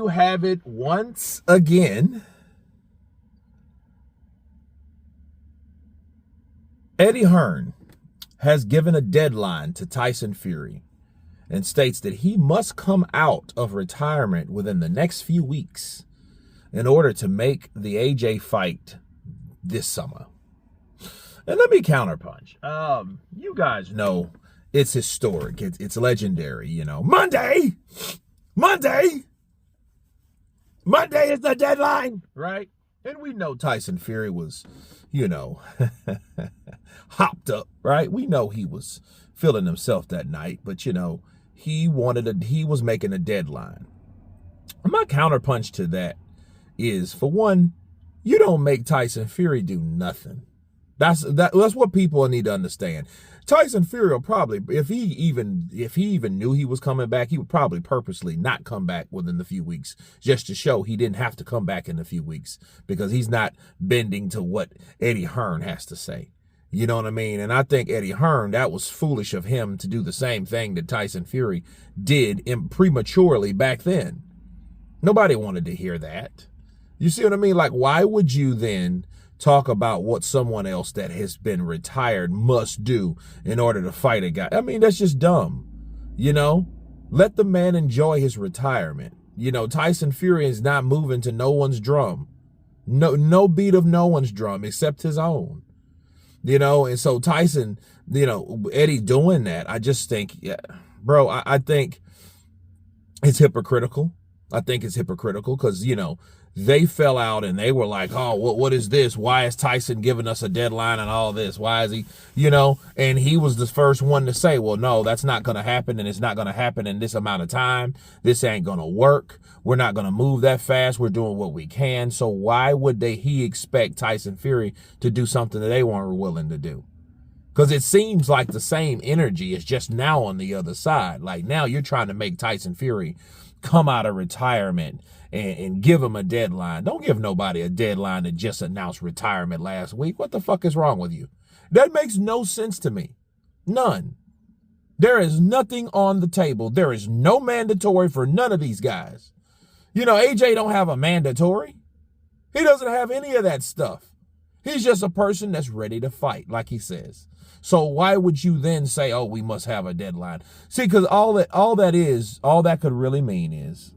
you have it once again. Eddie Hearn has given a deadline to Tyson Fury and states that he must come out of retirement within the next few weeks in order to make the AJ fight this summer. And let me counterpunch. You guys know it's historic. It's legendary, you know. Monday is the deadline, right? And we know Tyson Fury was, you know, hopped up, right? We know he was feeling himself that night, but, you know, he was making a deadline. My counterpunch to that is, for one, you don't make Tyson Fury do nothing. That's what people need to understand. Tyson Fury will probably, if he even knew he was coming back, he would probably purposely not come back within the few weeks, just to show he didn't have to come back in a few weeks, because he's not bending to what Eddie Hearn has to say. You know what I mean? And I think Eddie Hearn, that was foolish of him to do the same thing that Tyson Fury did prematurely back then. Nobody wanted to hear that. You see what I mean? Like, why would you then talk about what someone else that has been retired must do in order to fight a guy? I mean, that's just dumb. You know, let the man enjoy his retirement. You know, Tyson Fury is not moving to no one's drum. No beat of no one's drum except his own. You know, and so Tyson, you know, Eddie doing that, I just think, yeah, bro, I think it's hypocritical. I think it's hypocritical because, you know, they fell out and they were like, oh, what is this? Why is Tyson giving us a deadline and all this? Why is he, you know? And he was the first one to say, well, no, that's not going to happen, and it's not going to happen in this amount of time. This ain't going to work. We're not going to move that fast. We're doing what we can. So why would he expect Tyson Fury to do something that they weren't willing to do? Because it seems like the same energy is just now on the other side. Like, now you're trying to make Tyson Fury come out of retirement and give him a deadline. Don't give nobody a deadline that just announced retirement last week. What the fuck is wrong with you? That makes no sense to me. None. There is nothing on the table. There is no mandatory for none of these guys. You know, AJ don't have a mandatory. He doesn't have any of that stuff. He's just a person that's ready to fight, like he says. So why would you then say, oh, we must have a deadline? See, because all that could really mean is,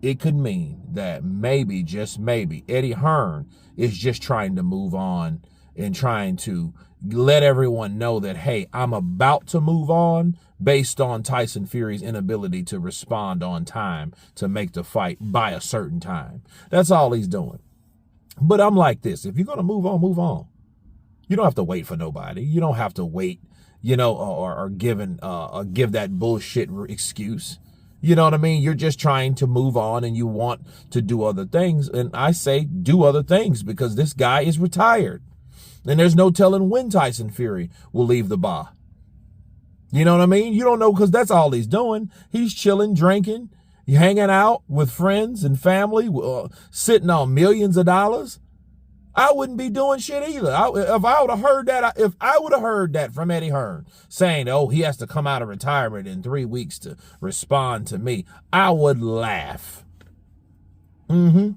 it could mean that maybe, just maybe, Eddie Hearn is just trying to move on and trying to let everyone know that, hey, I'm about to move on based on Tyson Fury's inability to respond on time to make the fight by a certain time. That's all he's doing. But I'm like this. If you're going to move on, move on. You don't have to wait for nobody. You don't have to wait, you know, or give that bullshit excuse. You know what I mean? You're just trying to move on and you want to do other things. And I say do other things because this guy is retired. And there's no telling when Tyson Fury will leave the bar. You know what I mean? You don't know, because that's all he's doing. He's chilling, drinking, hanging out with friends and family, sitting on millions of dollars. I wouldn't be doing shit either. If I would have heard that from Eddie Hearn saying, oh, he has to come out of retirement in 3 weeks to respond to me, I would laugh. I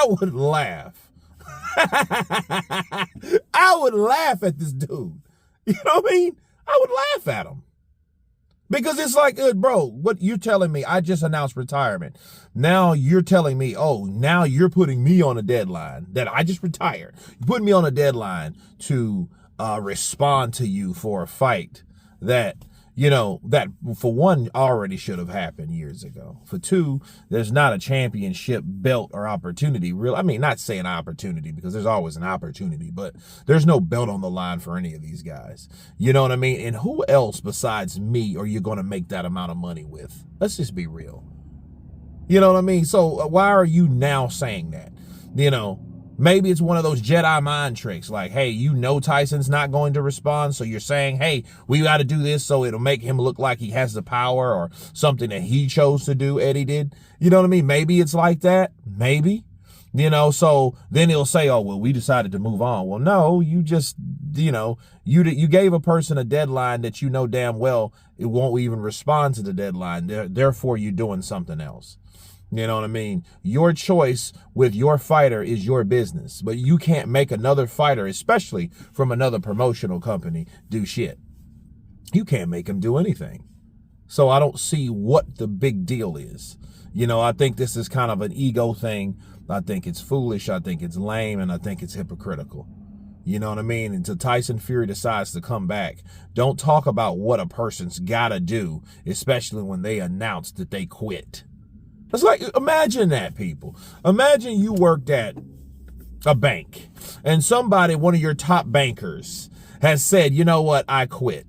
would laugh. I would laugh at this dude. You know what I mean? I would laugh at him. Because it's like, bro, what you're telling me, I just announced retirement. Now you're telling me, oh, now you're putting me on a deadline that I just retired. You're putting me on a deadline to respond to you for a fight that, you know, that for one already should have happened years ago. For two, there's not a championship belt or opportunity. I mean, not saying opportunity because there's always an opportunity, but there's no belt on the line for any of these guys. You know what I mean? And who else besides me are you going to make that amount of money with? Let's just be real. You know what I mean? So why are you now saying that? You know, maybe it's one of those Jedi mind tricks, like, hey, you know Tyson's not going to respond, so you're saying, hey, we got to do this so it'll make him look like he has the power, or something that he chose to do, Eddie did. You know what I mean? Maybe it's like that. Maybe. You know, so then he'll say, oh, well, we decided to move on. Well, no, you just, you know, you gave a person a deadline that you know damn well it won't even respond to the deadline. Therefore, you're doing something else. You know what I mean? Your choice with your fighter is your business, but you can't make another fighter, especially from another promotional company, do shit. You can't make him do anything. So I don't see what the big deal is. You know, I think this is kind of an ego thing. I think it's foolish. I think it's lame, and I think it's hypocritical. You know what I mean? Until Tyson Fury decides to come back, don't talk about what a person's got to do, especially when they announce that they quit. It's like, imagine that, people. Imagine you worked at a bank and somebody, one of your top bankers, has said, you know what, I quit.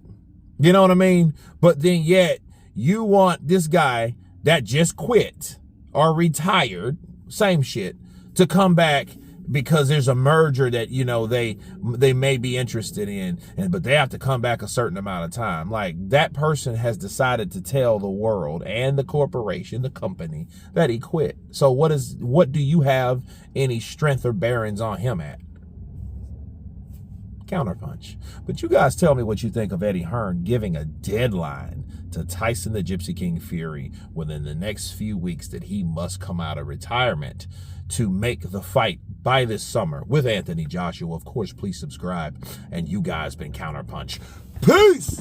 You know what I mean? But then yet you want this guy that just quit or retired, same shit, to come back because there's a merger that, you know, they may be interested in, but they have to come back a certain amount of time. Like, that person has decided to tell the world and the corporation, the company, that he quit. So what do you have any strength or bearings on him at? Counterpunch. But you guys tell me what you think of Eddie Hearn giving a deadline to Tyson the Gypsy King Fury within the next few weeks that he must come out of retirement to make the fight by this summer with Anthony Joshua. Of course, please subscribe. And you guys been Counterpunch. Peace!